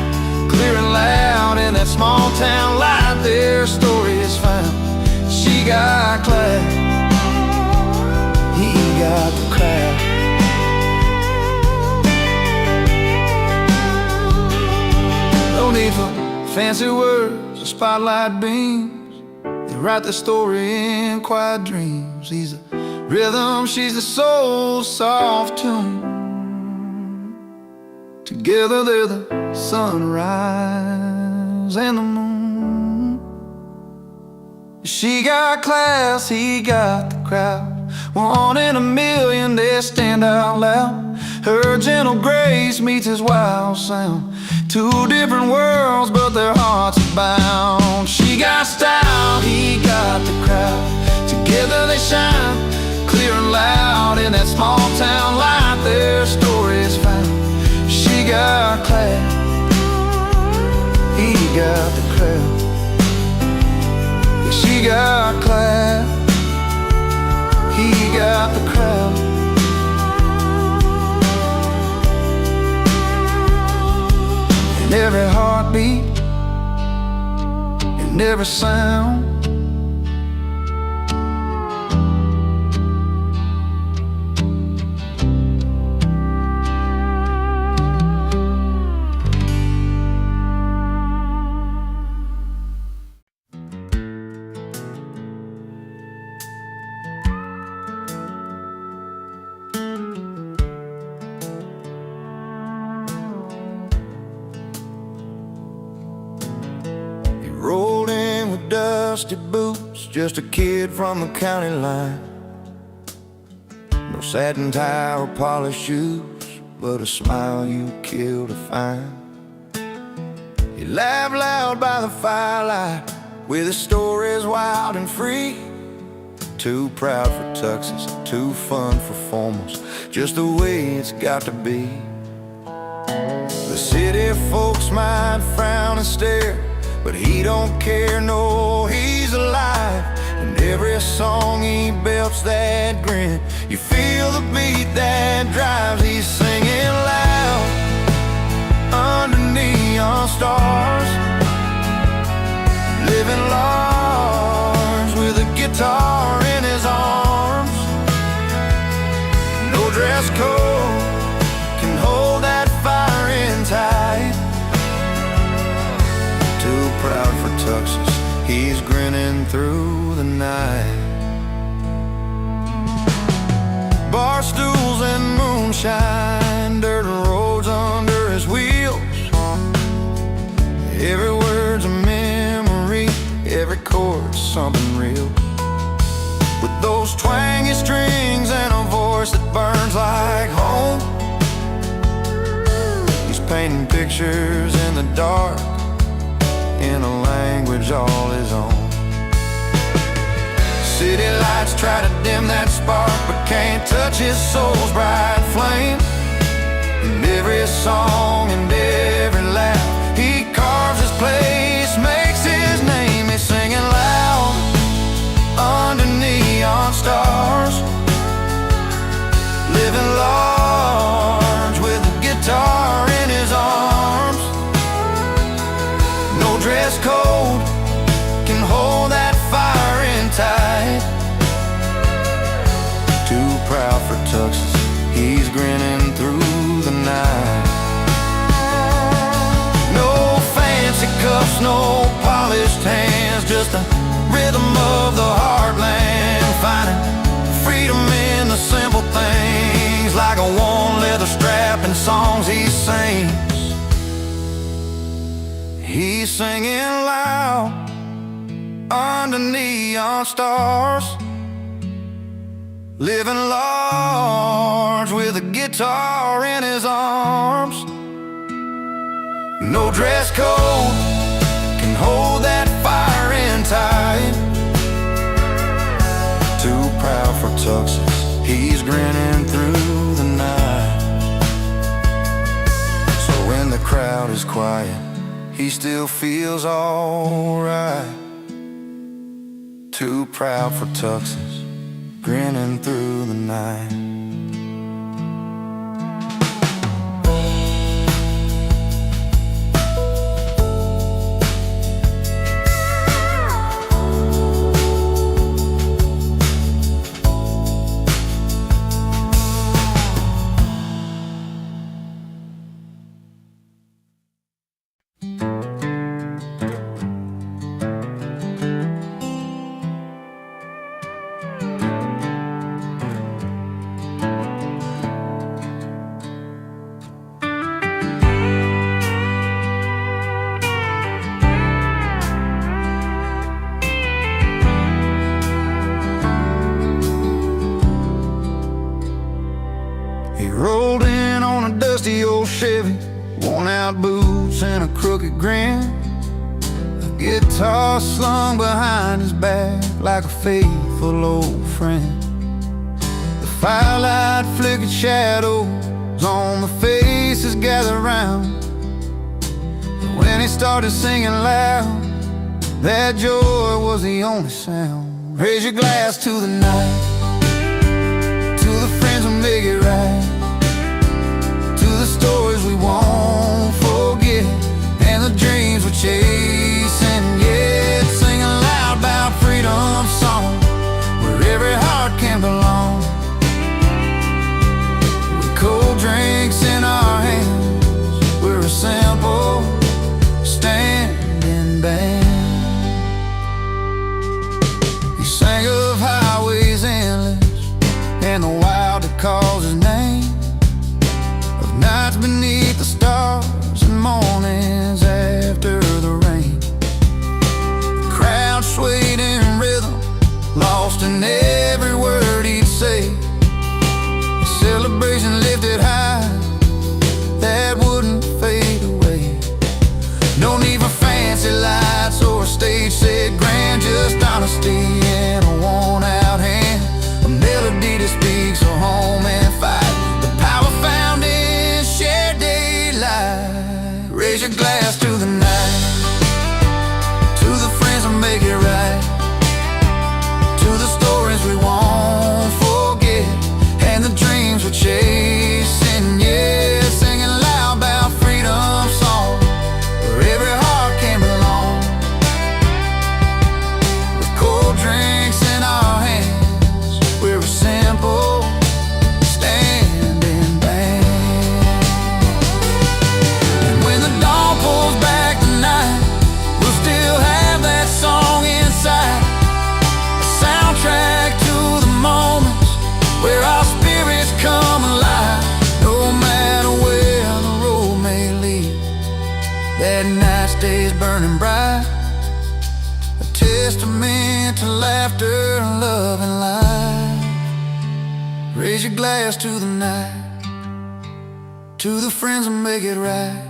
clear and loud. In that small town light, their story is found. She got class, he got the crowd. No need for fancy words or spotlight beams. They write the story in quiet dreams. He's the rhythm, she's the soul, soft tune. Together they're the sunrise and the moon. She got class, he got the crowd. One in a million, they stand out loud. Her gentle grace meets his wild sound. Two different worlds, but their hearts are bound. She got style, he got the crowd. Together they shine, clear and loud. In that small town light, their story is found. She got class, he got the crowd. She got class, he got the crowd. And every heartbeat and every sound, rolled in with dusty boots, just a kid from the county line. No satin tie or polished shoes, but a smile you kill to find. He laughed loud by the firelight, with his stories wild and free. Too proud for tuxes, too fun for formals, just the way it's got to be. The city folks might frown and stare, but he don't care, no, he's alive. And every song he belts that grin, you feel the beat that drives. He's singing loud under neon stars, living large with a guitar in his arms. No dress code can hold that fire in tight. Too proud for tuxes, he's grinning through the night. Bar stools and moonshine, dirt roads under his wheels. Every word's a memory, every chord's something real. With those twangy strings and a voice that burns like home, he's painting pictures in the dark, in a language all his own. City lights try to dim that spark, but can't touch his soul's bright flame. In every song and every laugh, he carves his place, makes his name. He's singing loud under neon stars, living large with a guitar in his arms. No dress code can hold that fire in tight. Too proud for tuxes, he's grinning through the night. No fancy cuffs, no polished hands, just the rhythm of the heartland, finding freedom in the simple things, like a worn leather strap in songs he sings. He's singing loud under neon stars, living large with a guitar in his arms. No dress code can hold that fire in tight. Too proud for tuxes, he's grinning through the night. So when the crowd is quiet, he still feels alright. Too proud for tuxes, grinning through the night. Rolled in on a dusty old Chevy, worn out boots and a crooked grin, a guitar slung behind his back like a faithful old friend. The firelight flickered shadows on the faces gathered round, but when he started singing loud, that joy was the only sound. Raise your glass to the night, to the friends who make it right, the stories we won't forget, and the dreams we're chasing yet. Singing loud about freedom song, where every heart can belong, with cold drinks in our hands. We're a simple standing band. He sang of highways endless and the wild that calls his name, nights beneath the stars and mornings after the rain. The crowd swayed in rhythm, lost in every word he'd say. The celebration lifted high, that wouldn't fade away. No need for fancy lights or a stage set grand, just honesty in a worn out hand, a melody that speaks of home and fight, the power found in shared daylight. Raise your glass to the night, to the friends who make it right, to the stories we won't forget, and the dreams we're chasing, yeah. Singing loud about freedom song, where every heart can belong, with cold drinks in our hands. We're a simple standing band. Pulls back the night, we'll still have that song inside, a soundtrack to the moments where our spirits come alive. No matter where the road may lead, that night stays burning bright, a testament to laughter, love, and life. Raise your glass to the night, to the friends who make it right,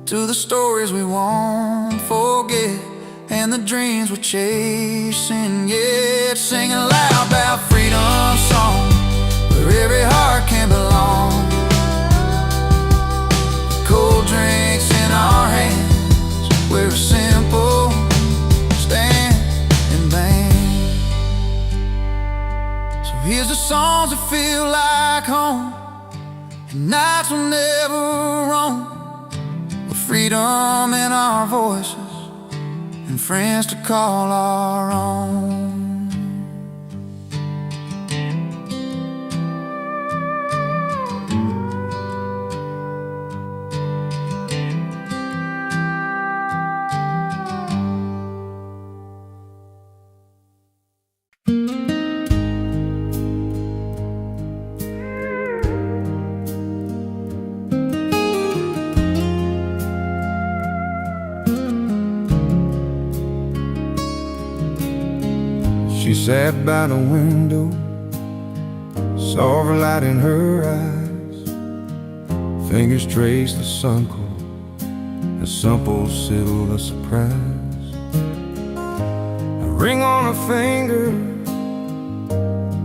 to the stories we won't forget, and the dreams we're chasing yet. Singing loud about freedom song, where every heart can belong, songs that feel like home, and nights will never roam, with freedom in our voices and friends to call our own. She sat by the window, silver light in her eyes. Fingers traced the sun core, a simple seal of surprise. A ring on her finger,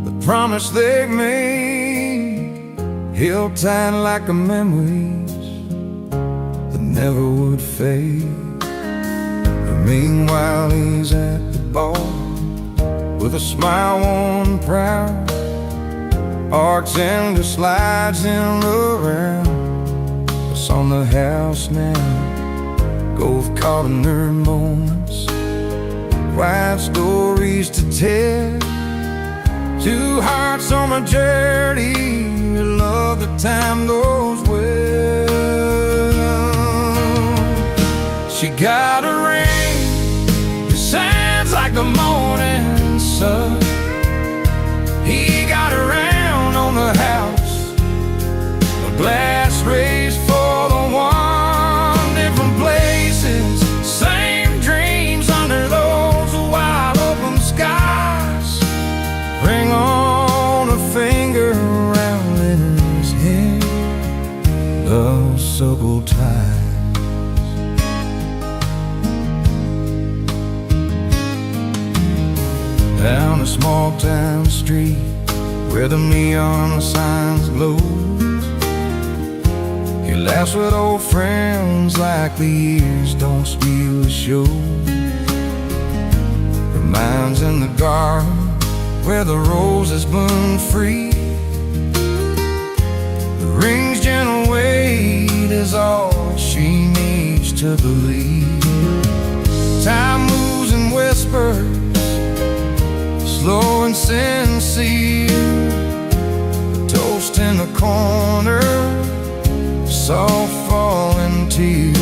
the promise they've made, held tight like the memories that never would fade. And meanwhile he's at the ball, with a smile warm and proud, arcs and the slides in the round. It's on the house now, both caught in their moments, quiet stories to tell. Two hearts on a journey, we love the time goes well. She got a ring that shines like the morning sun. He got around on the house, a glass raised for the one. Different places, same dreams under those wide open skies. Ring on a finger around in his head, those supple ties. Down a small town street where the neon signs glow, he laughs with old friends like the years don't steal the show. Reminds in the garden where the roses bloom free, the ring's gentle weight is all she needs to believe. Time moves and whispers, slow and sincere, a toast in the corner, soft falling tears.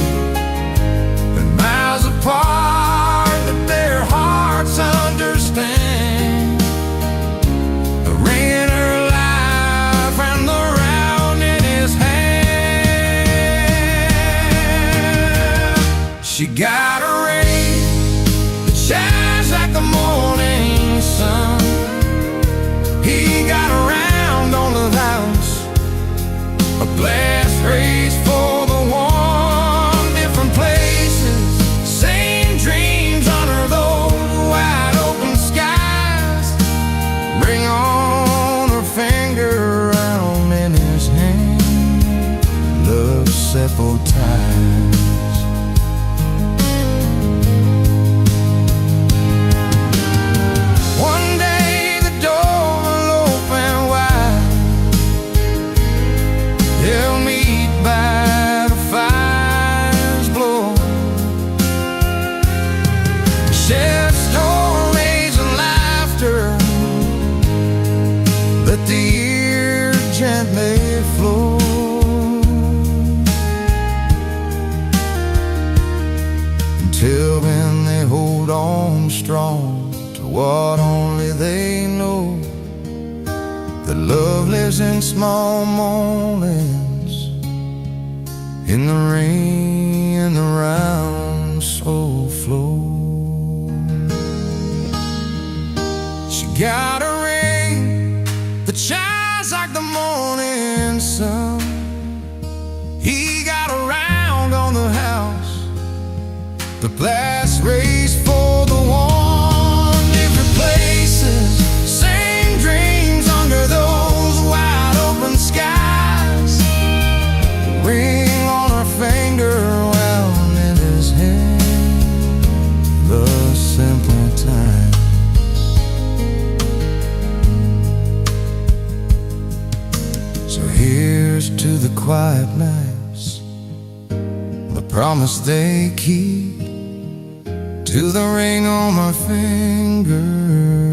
But miles apart that their hearts understand, the ring in her life and the round in his hand. She got a ring that shines like the morning sun. He got around on the house, a glass raised for the one. Different places, same dreams under those wide open skies. Ring on her finger, round in his hand, love simple ties. Let the year gently flow. Until then they hold on strong to what only they know, that love lives in small moments, in the rain and the round slow flow. She got a ring that shines like the morning sun. He got around on the house, the glass raised for the one. Different places, same dreams under those wide open skies. Ring on her finger, wound in his hand, the simple time. promise they keep, to the ring on my finger.